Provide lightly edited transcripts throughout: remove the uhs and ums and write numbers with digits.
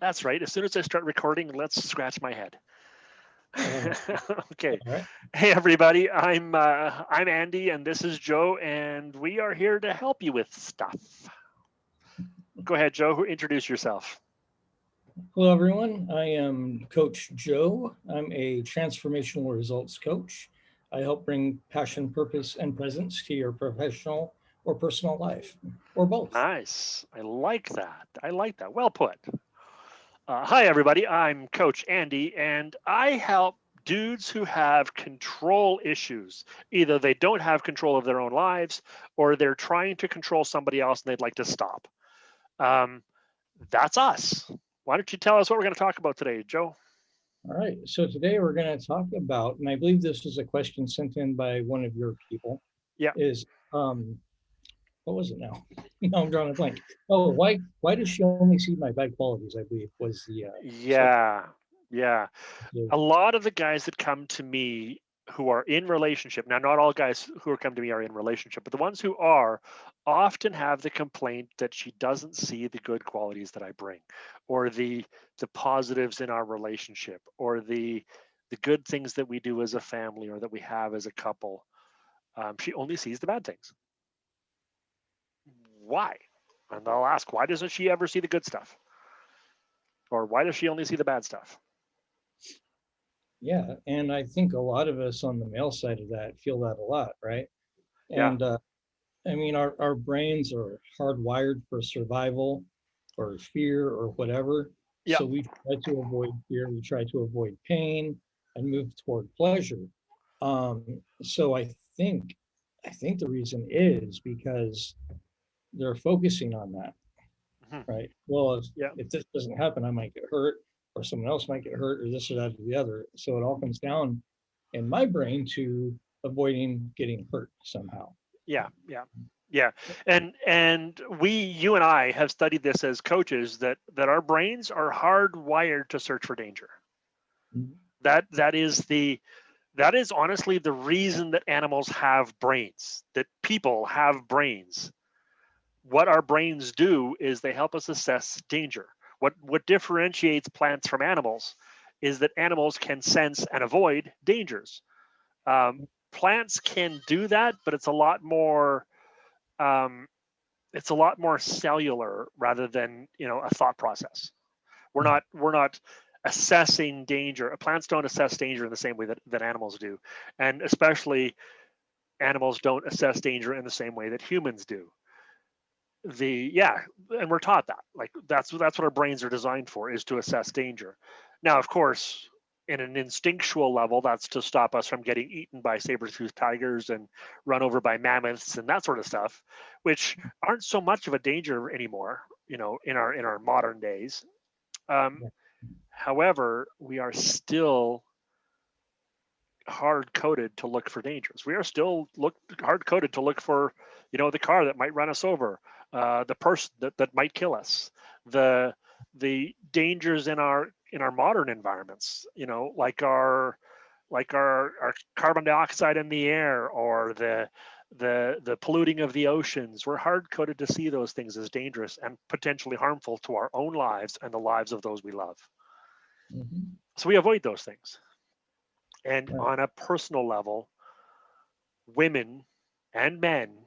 That's right. As soon as I start recording, let's scratch my head. Uh, Okay. all right. Hey everybody, I'm Andy and this is Joe and we are here to help you with stuff. Go ahead, Joe, introduce yourself. Hello, everyone. I am Coach Joe. I'm a transformational results coach. I help bring passion, purpose, and presence to your professional or personal life, or both. Nice. I like that. I like that. Well put. Hi everybody, I'm Coach Andy and I help dudes who have control issues. Either they don't have control of their own lives or they're trying to control somebody else and they'd like to stop. Um, that's us. Why don't you tell us what we're going to talk about today, Joe? All right. So today we're going to talk about, and I believe this is a question sent in by one of your people, Yeah. is what was it now? No, I'm drawing a blank. Oh, why does she only see my bad qualities? I believe was the subject. Yeah. Yeah. A lot of the guys that come to me who are in relationship, now not all guys who are come to me are in relationship, but the ones who are often have the complaint that she doesn't see the good qualities that I bring, or the positives in our relationship, or the good things that we do as a family or that we have as a couple. She only sees the bad things. Why? And I'll ask, why doesn't she ever see the good stuff? Or why does she only see the bad stuff? Yeah, and I think a lot of us on the male side of that feel that a lot, right? Yeah. And I mean, our brains are hardwired for survival or fear or whatever. Yeah. So we try to avoid fear, we try to avoid pain and move toward pleasure. So I think the reason is because they're focusing on that, Mhm. right? Well, Yeah. if this doesn't happen, I might get hurt, or someone else might get hurt, or this or that or the other. So it all comes down in my brain to avoiding getting hurt somehow. Yeah. Yeah. Yeah. And you and I have studied this as coaches that our brains are hardwired to search for danger. Mhm. That is honestly the reason that animals have brains, that people have brains. What our brains do is they help us assess danger. What differentiates plants from animals is that animals can sense and avoid dangers. Um, Plants can do that, but um, it's a lot more cellular rather than a thought process. We're not assessing danger. Plants don't assess danger in the same way that animals do, and especially animals don't assess danger in the same way that humans do. And we're taught that, like, that's what our brains are designed for, is to assess danger. Now, of course, in an instinctual level, that's to stop us from getting eaten by saber-toothed tigers and run over by mammoths and that sort of stuff, which aren't so much of a danger anymore, in our modern days. um, Yeah. However, we are still hard coded to look for dangers. We are still hard coded to look for, the car that might run us over, the person that might kill us, the the dangers in our modern environments, like our carbon dioxide in the air, or the polluting of the oceans. We're hard coded to see those things as dangerous and potentially harmful to our own lives and the lives of those we love. Mhm. So we avoid those things. And Right. on a personal level, women and men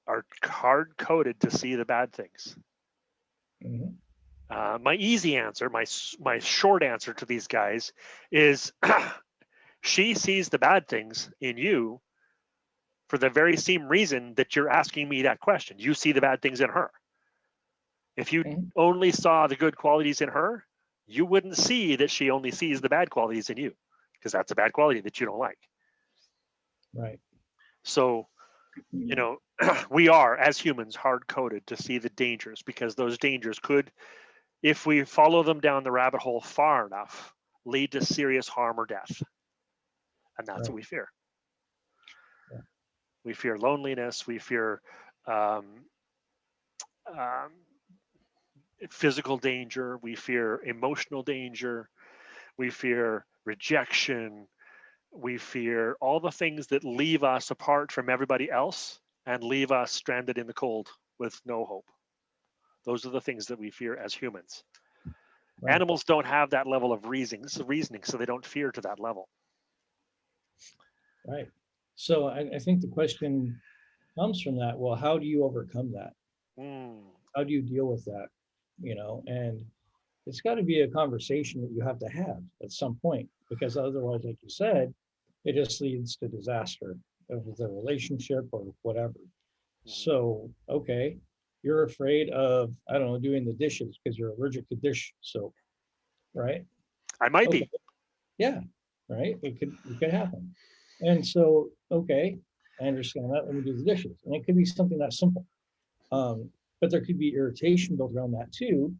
are hard coded to see the bad things. Mhm. My easy answer, my short answer to these guys is she sees the bad things in you for the very same reason that you're asking me that question. You see the bad things in her. If you Mhm. only saw the good qualities in her, you wouldn't see that she only sees the bad qualities in you, because that's a bad quality that you don't like. Right. So, you know, we are, as humans, hard coded to see the dangers, because those dangers could, if we follow them down the rabbit hole far enough, lead to serious harm or death. And that's what Right. we fear. Yeah. We fear loneliness. We fear um, um, physical danger. We fear emotional danger. We fear rejection. We fear all the things that leave us apart from everybody else and leave us stranded in the cold with no hope. Those are the things that we fear as humans. Right. Animals don't have that level of reasoning, so they don't fear to that level. Right. So I think the question comes from that. Well, how do you overcome that? How do you deal with that? And it's got to be a conversation that you have to have at some point, because otherwise, like you said, it just leads to disaster of the relationship or whatever. So, okay, you're afraid of, I don't know, doing the dishes because you're allergic to dish soap, right? I might Okay, be. yeah, right. It could happen. And so, okay, I understand that. Let me do the dishes. And it could be something that simple. But there could be irritation built around that too,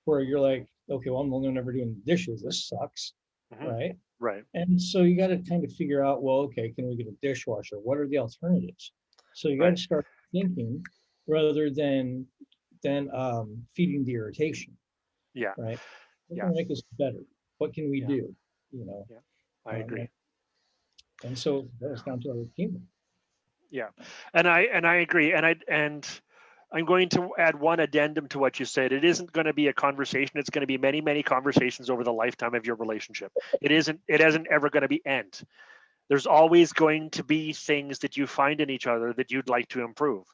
where you're like, okay, well, I'm only never doing the dishes. This sucks, right? Right. And so you got to kind of figure out, well, okay, can we get a dishwasher? What are the alternatives? So you got to start thinking rather than feeding the irritation. Yeah. Right. What Yeah. can make us better? What can we do? Yeah. I agree. And so that's down to our team. Yeah, and I agree, and I'm going to add one addendum to what you said. It isn't going to be a conversation. It's going to be many conversations over the lifetime of your relationship. It isn't ever going to be end. There's always going to be things that you find in each other that you'd like to improve.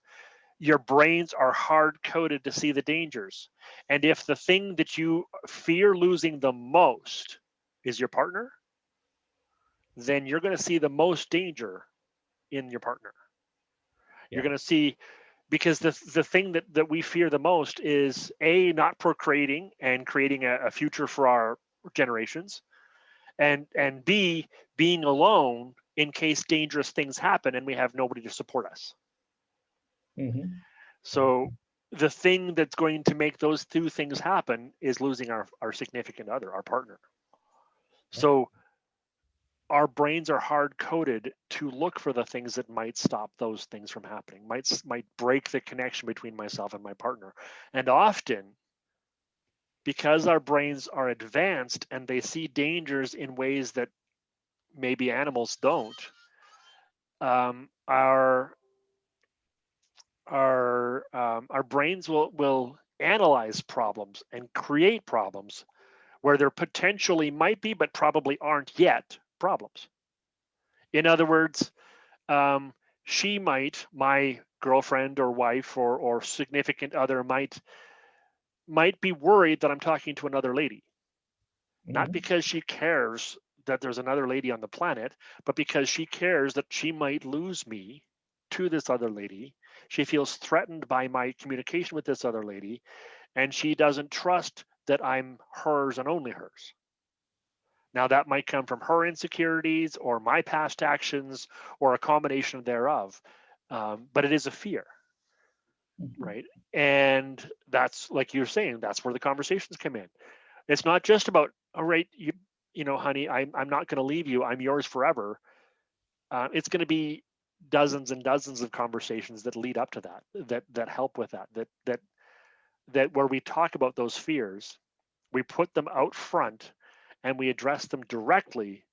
Your brains are hard coded to see the dangers, and if the thing that you fear losing the most is your partner, then you're going to see the most danger in your partner. You're going to see, because the thing that we fear the most is A, not procreating and creating a future for our generations, and B, being alone in case dangerous things happen and we have nobody to support us. So the thing that's going to make those two things happen is losing our significant other, our partner. So our brains are hard coded to look for the things that might stop those things from happening, might break the connection between myself and my partner. And often, because our brains are advanced and they see dangers in ways that maybe animals don't, our brains will analyze problems and create problems where there potentially might be, but probably aren't yet problems. In other words, my girlfriend or wife or significant other might be worried that I'm talking to another lady, not because she cares that there's another lady on the planet, but because she cares that she might lose me to this other lady. She feels threatened by my communication with this other lady, and she doesn't trust that I'm hers and only hers. Now, that might come from her insecurities or my past actions or a combination thereof, but it is a fear, right? And that's, like you're saying, that's where the conversations come in. It's not just about, all right, honey, I'm not going to leave you. I'm yours forever. It's going to be dozens and dozens of conversations that lead up to that help with that where we talk about those fears, we put them out front, and we address them directly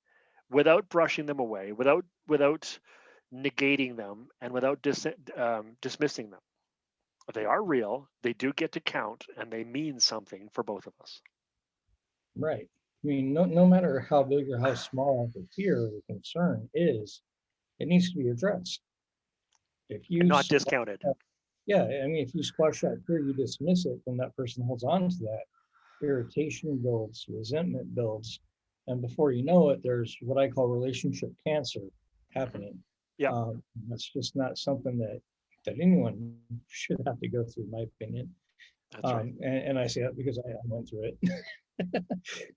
without brushing them away, without negating them, and without dismissing them. They are real. They do get to count, and they mean something for both of us. Right. I mean, no matter how big or how small the fear or the concern is, it needs to be addressed. If you and not discounted. Yeah, I mean, if you squash that fear, you dismiss it, then that person holds on to that. Irritation builds, resentment builds, and before you know it, there's what I call relationship cancer happening. Yeah. That's just not something that anyone should have to go through, in my opinion. That's right. And I say that because I went through it.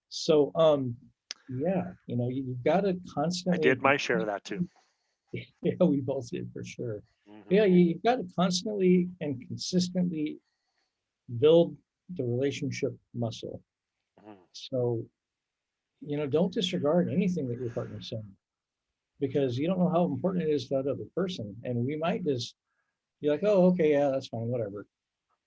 So, yeah, you've got to constantly. I did my share of that too. Yeah, we both did for sure. Yeah, you've got to constantly and consistently build the relationship muscle. So, don't disregard anything that your partner's saying, because you don't know how important it is to that other person. And we might just be like, oh, okay, yeah, that's fine, whatever.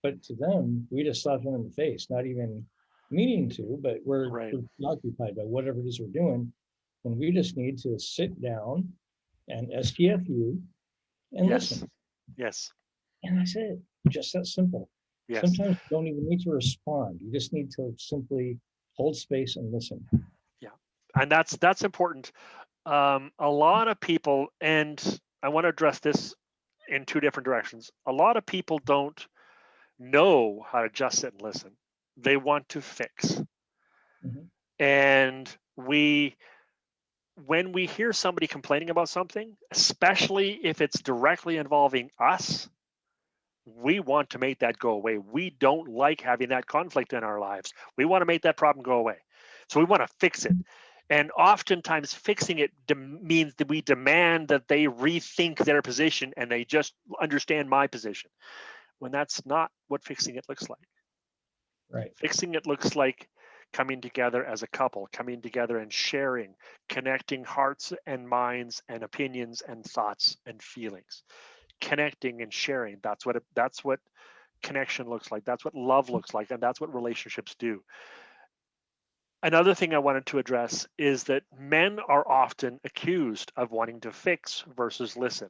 But to them, we just slapped them in the face, not even meaning to, but we're preoccupied by whatever it is we're doing. And we just need to sit down and STFU and listen. Yes. And that's it. Just that simple. Yes. Sometimes you don't even need to respond. You just need to simply hold space and listen. Yeah, and that's important. A lot of people, and I want to address this in two different directions. A lot of people don't know how to just sit and listen. They want to fix. Mhm. And when we hear somebody complaining about something, especially if it's directly involving us, we want to make that go away. We don't like having that conflict in our lives. We want to make that problem go away. So we want to fix it. And oftentimes fixing it means that we demand that they rethink their position and they just understand my position, when that's not what fixing it looks like. Right. Fixing it looks like coming together as a couple, coming together and sharing, connecting hearts and minds and opinions and thoughts and feelings, connecting and sharing. That's what connection looks like. That's what love looks like, and that's what relationships do. Another thing I wanted to address is that men are often accused of wanting to fix versus listen.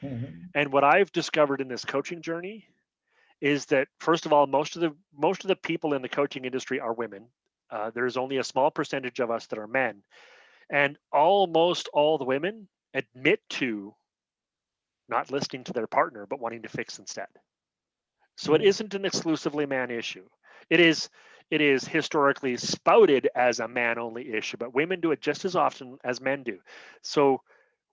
Mhm. And what I've discovered in this coaching journey is that, first of all, most of the people in the coaching industry are women. There's only a small percentage of us that are men, and almost all the women admit to not listening to their partner but wanting to fix instead. So it Mhm. isn't an exclusively man issue. It is historically spouted as a man only issue, but women do it just as often as men do. So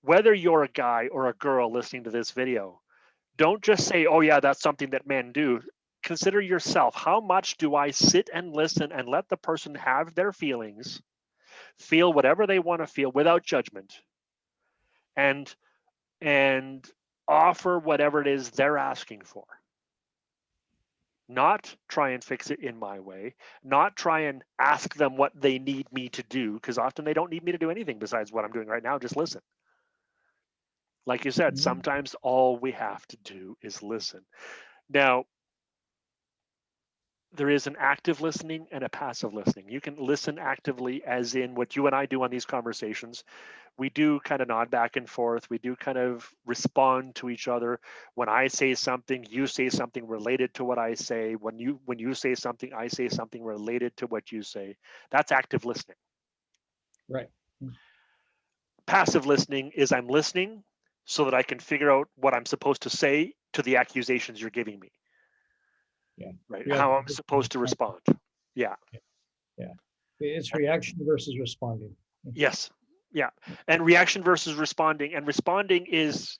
whether you're a guy or a girl listening to this video, don't just say, oh yeah, that's something that men do. Consider yourself. How much do I sit and listen and let the person have their feelings, feel whatever they want to feel without judgment, and and offer whatever it is they're asking for? Not try and fix it in my way, not try and ask them what they need me to do, because often they don't need me to do anything besides what I'm doing right now. Just listen. Like you said, Mhm. sometimes all we have to do is listen. Now, there is an active listening and a passive listening. You can listen actively, as in what you and I do on these conversations. We do kind of nod back and forth. We do kind of respond to each other. When I say something, you say something related to what I say. When you say something, I say something related to what you say. That's active listening. Right. Passive listening is I'm listening so that I can figure out what I'm supposed to say to the accusations you're giving me, Yeah. right? How I'm Reaction supposed to versus respond. Yeah. yeah. It's reaction versus responding. Yes. Yeah. And reaction versus responding. And responding is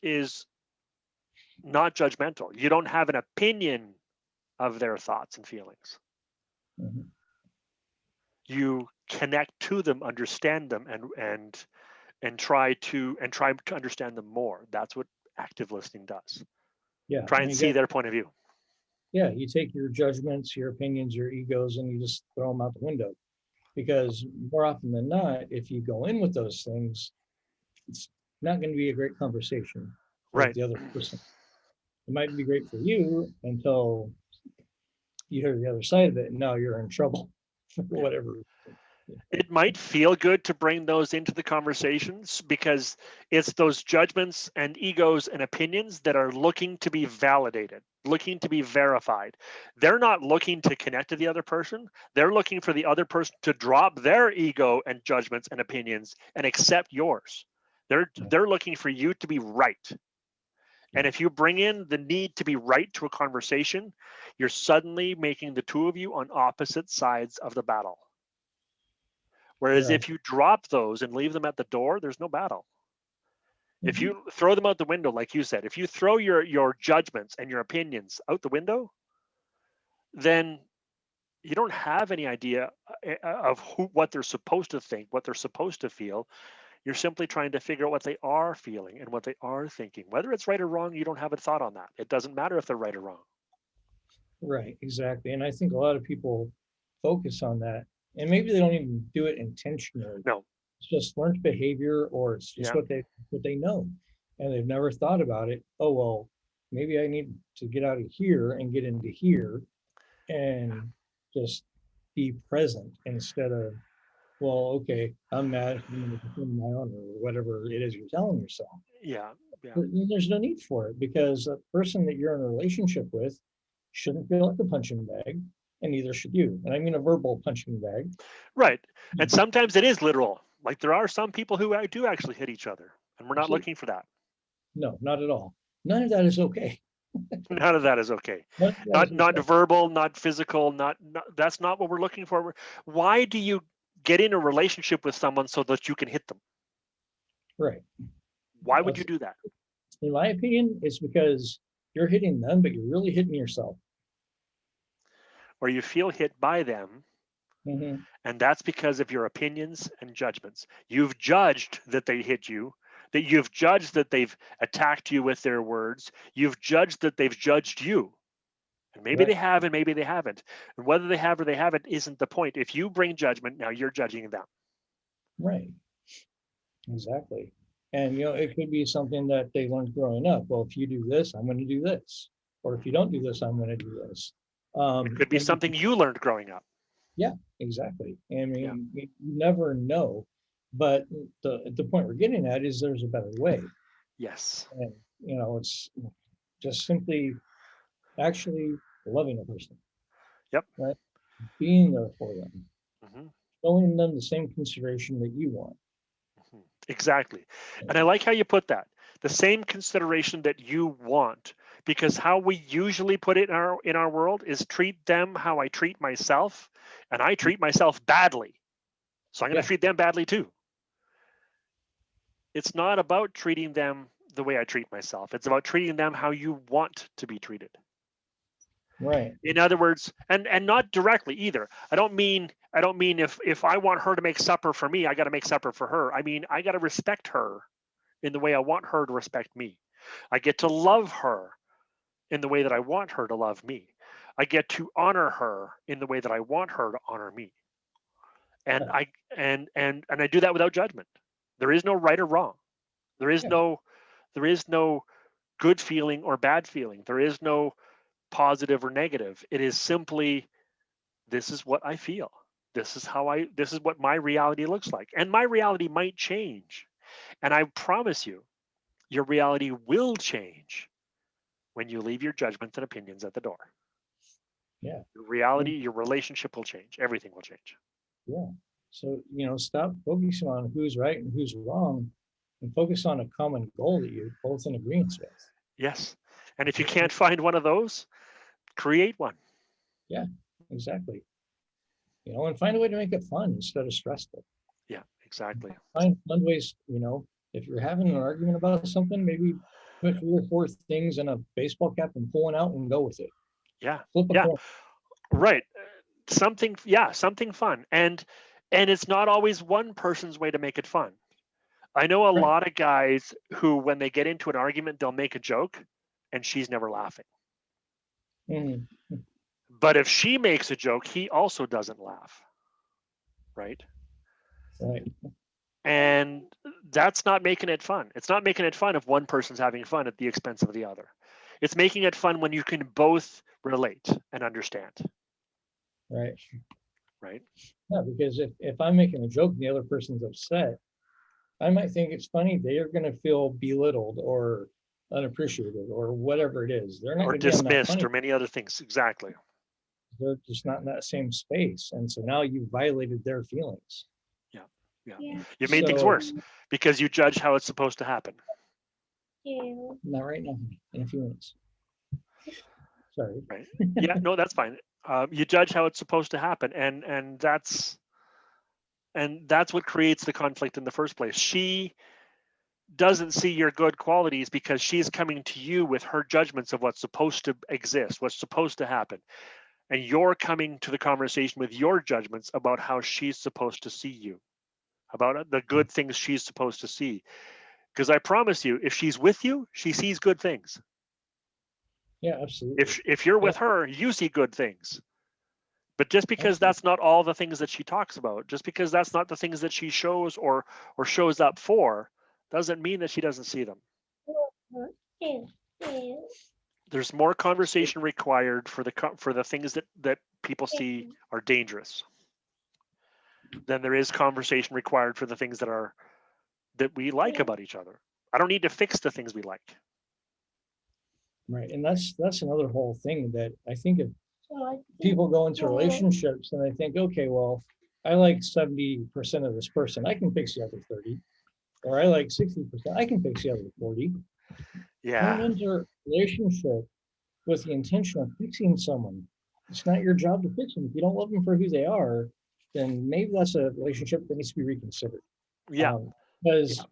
not judgmental. You don't have an opinion of their thoughts and feelings. Mhm. You connect to them, understand them, and try to understand them more. That's what active listening does. Yeah. Try And and you see got, their point of view. yeah, you take your judgments, your opinions, your egos, and you just throw them out the window. Because more often than not, if you go in with those things, it's not going to be a great conversation with Right. the other person. It might be great for you until you hear the other side of it, and now you're in trouble for Yeah. whatever. It might feel good to bring those into the conversations because it's those judgments and egos and opinions that are looking to be validated, looking to be verified. They're not looking to connect to the other person. They're looking for the other person to drop their ego and judgments and opinions and accept yours. They're looking for you to be right. And if you bring in the need to be right to a conversation, you're suddenly making the two of you on opposite sides of the battle. Whereas Right. if you drop those and leave them at the door, there's no battle. If Mhm. you throw them out the window, like you said, if you throw your judgments and your opinions out the window, then you don't have any idea of what they're supposed to think, what they're supposed to feel. You're simply trying to figure out what they are feeling and what they are thinking. Whether it's right or wrong, you don't have a thought on that. It doesn't matter if they're right or wrong. Right, exactly. And I think a lot of people focus on that, and maybe they don't even do it intentionally. No. It's just learned behavior, or it's just Yeah. what they know, and they've never thought about it. Oh well, maybe I need to get out of here and get into here, and just be present instead of, well, okay, I'm mad, I'm gonna defend my honor, or whatever it is you're telling yourself. Yeah. Yeah. There's no need for it because a person that you're in a relationship with shouldn't feel like a punching bag, and neither should you. And I mean a verbal punching bag. Right. And sometimes it is literal. Like there are some people who do actually hit each other, and we're not Absolutely. looking for that. No, not at all. None of that is okay. None of that is okay. None of that is Not okay. verbal, not physical, not that's not what we're looking for. Why do you get in a relationship with someone so that you can hit them? Right. Why would you do that? In my opinion, it's because you're hitting them, but you're really hitting yourself. Or you feel hit by them, Mhm. and that's because of your opinions and judgments. You've judged that they hit you, that you've judged that they've attacked you with their words. You've judged that they've judged you. And maybe Right. they have and maybe they haven't. And whether they have or they haven't isn't the point. If you bring judgment, now you're judging them. Right. Exactly. And it could be something that they learned growing up. Well, if you do this, I'm going to do this. Or if you don't do this, I'm going to do this. It could be And something you learned growing up. yeah, exactly. I mean, Yeah. you never know. But the point we're getting at is there's a better way. Yes. And, it's just simply actually loving a person. Yep. Right. Being there for them. Mm-hmm. Showing them the same consideration that you want. Exactly. And I like how you put that. The same consideration that you want, because how we usually put it in our world is treat them how I treat myself, and I treat myself badly. So I'm going to treat them badly too. It's not about treating them the way I treat myself. It's about treating them how you want to be treated. Right. In other words, and not directly either. I don't mean if I want her to make supper for me, I got to make supper for her. I mean, I got to respect her in the way I want her to respect me. I get to love her in the way that I want her to love me. I get to honor her in the way that I want her to honor me. And I do that without judgment. There is no right or wrong. There is no good feeling or bad feeling. There is no positive or negative. It is simply, this is what I feel. This is what my reality looks like. And my reality might change. And I promise you, your reality will change when you leave your judgments and opinions at the door. Yeah. Your reality, your relationship will change. Everything will change. Yeah. So, stop focusing on who's right and who's wrong and focus on a common goal that you're both in agreement with. Yes. And if you can't find one of those, create one. Yeah, exactly. And find a way to make it fun instead of stressful. Yeah, exactly. Find fun ways, if you're having an argument about something, maybe put 3 or 4 things in a baseball cap and pull one out and go with it. Yeah. Flip a Yeah. coin. Right. Something fun. And it's not always one person's way to make it fun. I know a lot of guys who, when they get into an argument, they'll make a joke and she's never laughing. Mm-hmm. But if she makes a joke, he also doesn't laugh. Right. Right. And that's not making it fun. It's not making it fun if one person's having fun at the expense of the other. It's making it fun when you can both relate and understand. Right. Right. Yeah, because if I'm making a joke and the other person's upset, I might think it's funny. They are going to feel belittled or unappreciated or whatever it is. They're not Or going to be on that dismissed funny. or many other things. Exactly. They're just not in that same space. And so now you violated their feelings. Yeah. You've made things worse because you judge how it's supposed to happen. Not right now, in a few minutes. Sorry. Right. Yeah, no, that's fine. You judge how it's supposed to happen. And that's what creates the conflict in the first place. She doesn't see your good qualities because she's coming to you with her judgments of what's supposed to exist, what's supposed to happen. And you're coming to the conversation with your judgments about how she's supposed to see you, about the good things she's supposed to see. Because I promise you, if she's with you, she sees good things. Yeah, absolutely. If you're with her, you see good things. But just because that's not all the things that she talks about, just because that's not the things that she shows or shows up for, doesn't mean that she doesn't see them. There's more conversation required for the things that people see are dangerous than there is conversation required for the things that we like about each other. I don't need to fix the things we like. Right. And that's another whole thing that I think people go into relationships and they think, okay, well, I like 70% of this person, I can fix the other 30. Or I like 60%, I can fix the other 40. Yeah. Don't enter a relationship with the intention of fixing someone. It's not your job to fix them. If you don't love them for who they are, then maybe that's a relationship that needs to be reconsidered. Yeah. Because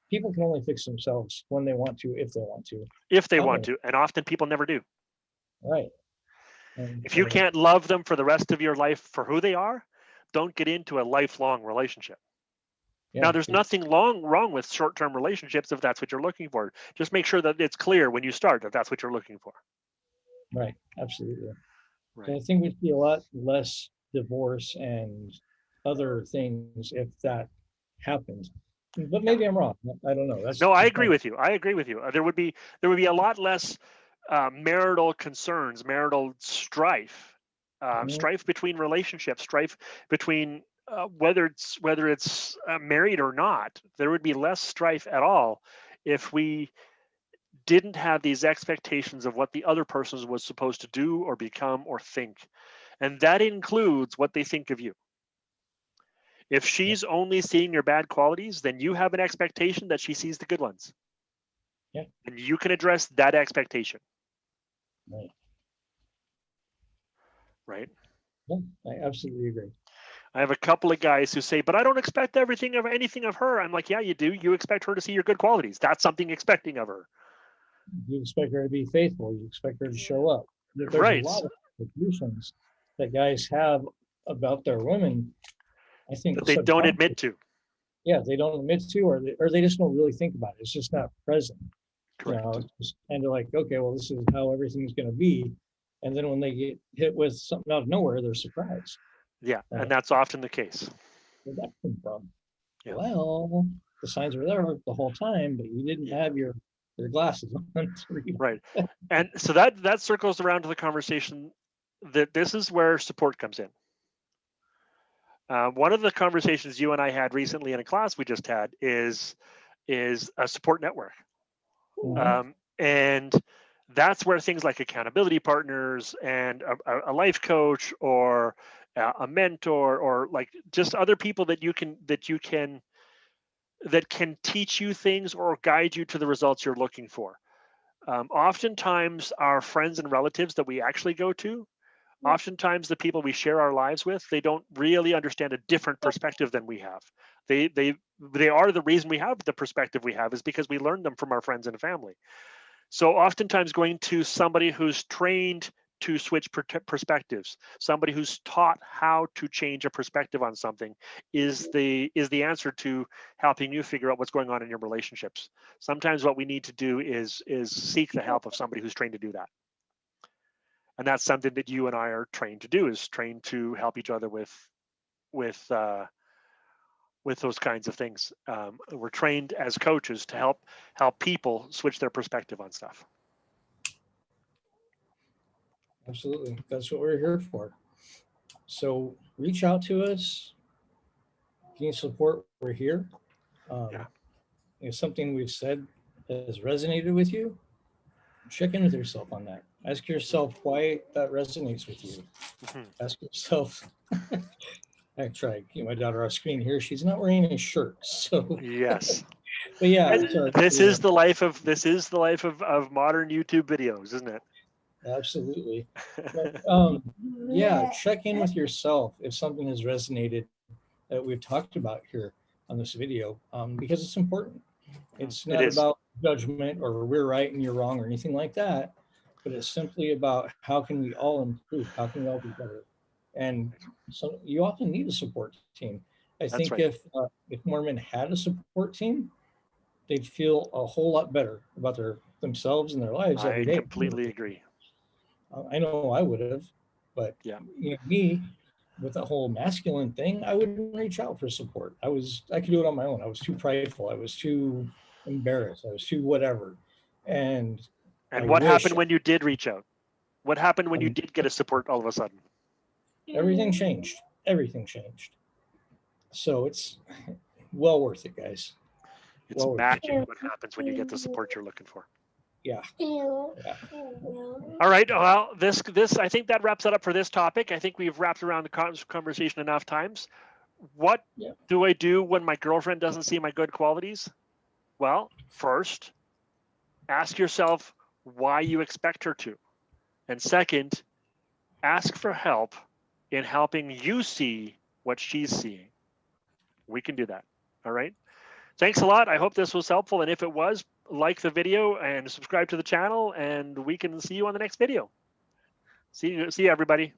people can only fix themselves when they want to, if they want to. If they want to, and often people never do. Right. If you can't love them for the rest of your life for who they are, don't get into a lifelong relationship. Now, there's nothing wrong with short-term relationships if that's what you're looking for. Just make sure that it's clear when you start that that's what you're looking for. Right. Absolutely. Right. I think we'd see a lot less divorce and other things if that happened. But maybe I'm wrong. I don't know. No, I agree with you. I agree with you. There would be a lot less marital concerns, marital strife, strife between relationships, strife between whether it's married or not. There would be less strife at all if we didn't have these expectations of what the other person was supposed to do or become or think, and that includes what they think of you. If she's only seeing your bad qualities, then you have an expectation that she sees the good ones. Yeah. And you can address that expectation. Right. Right. Yeah, I absolutely agree. I have a couple of guys who say, but I don't expect anything of her. I'm like, yeah, you do. You expect her to see your good qualities. That's something expecting of her. You expect her to be faithful. You expect her to show up. There's right. a lot of expectations that guys have about their women. I think that they don't admit to. Yeah, they don't admit to, or they just don't really think about it. It's just not present. Correct. You know, it's just kind of like, okay, well, this is how everything's going to be. And then when they get hit with something out of nowhere, they're surprised. Yeah, and that's often the case. Where that come from? Yeah. Well, the signs were there the whole time, but you didn't have your glasses on. Right. And so that circles around to the conversation that this is where support comes in. One of the conversations you and I had recently in a class we just had is a support network. Mm-hmm. And that's where things like accountability partners and a life coach or a mentor or like just other people that can teach you things or guide you to the results you're looking for. Oftentimes our friends and relatives that we actually go to, oftentimes the people we share our lives with, they don't really understand a different perspective than we have. They are the reason we have the perspective we have is because we learned them from our friends and family. So oftentimes going to somebody who's trained to switch perspectives, somebody who's taught how to change a perspective on something is the answer to helping you figure out what's going on in your relationships. Sometimes what we need to do is seek the help of somebody who's trained to do that. And that's something that you and I are trained to do, is trained to help each other with those kinds of things. We're trained as coaches to help people switch their perspective on stuff. Absolutely. That's what we're here for. So reach out to us. If you need support, we're here. If something we've said has resonated with you, check in with yourself on that. Ask yourself why that resonates with you. Mm-hmm. Ask yourself. I try to keep my daughter off screen here. She's not wearing any shirts, so yes. But yeah, this is the life of modern YouTube videos, isn't it? Absolutely. But, yeah, check in with yourself if something has resonated that we've talked about here on this video, because it's important. It's not about judgment or we're right and you're wrong or anything like that, but it's simply about how can we all improve? How can we all be better? And so you often need a support team. I think if more men had a support team, they'd feel a whole lot better about themselves and their lives every day. I completely agree. I know I would have, but me, with the whole masculine thing, I wouldn't reach out for support. I could do it on my own. I was too prideful. I was too embarrassed. I was too whatever. And what happened when you did reach out? What happened when you did get a support all of a sudden? Everything changed. Everything changed. So it's well worth it, guys. It's magic what happens when you get the support you're looking for. Yeah. All right. Well, this I think that wraps it up for this topic. I think we've wrapped around the conversation enough times. What do I do when my girlfriend doesn't see my good qualities? Well, first, ask yourself why you expect her to. And second, ask for help in helping you see what she's seeing. We can do that. All right. Thanks a lot. I hope this was helpful. And if it was, like the video and subscribe to the channel, and we can see you on the next video. See you everybody.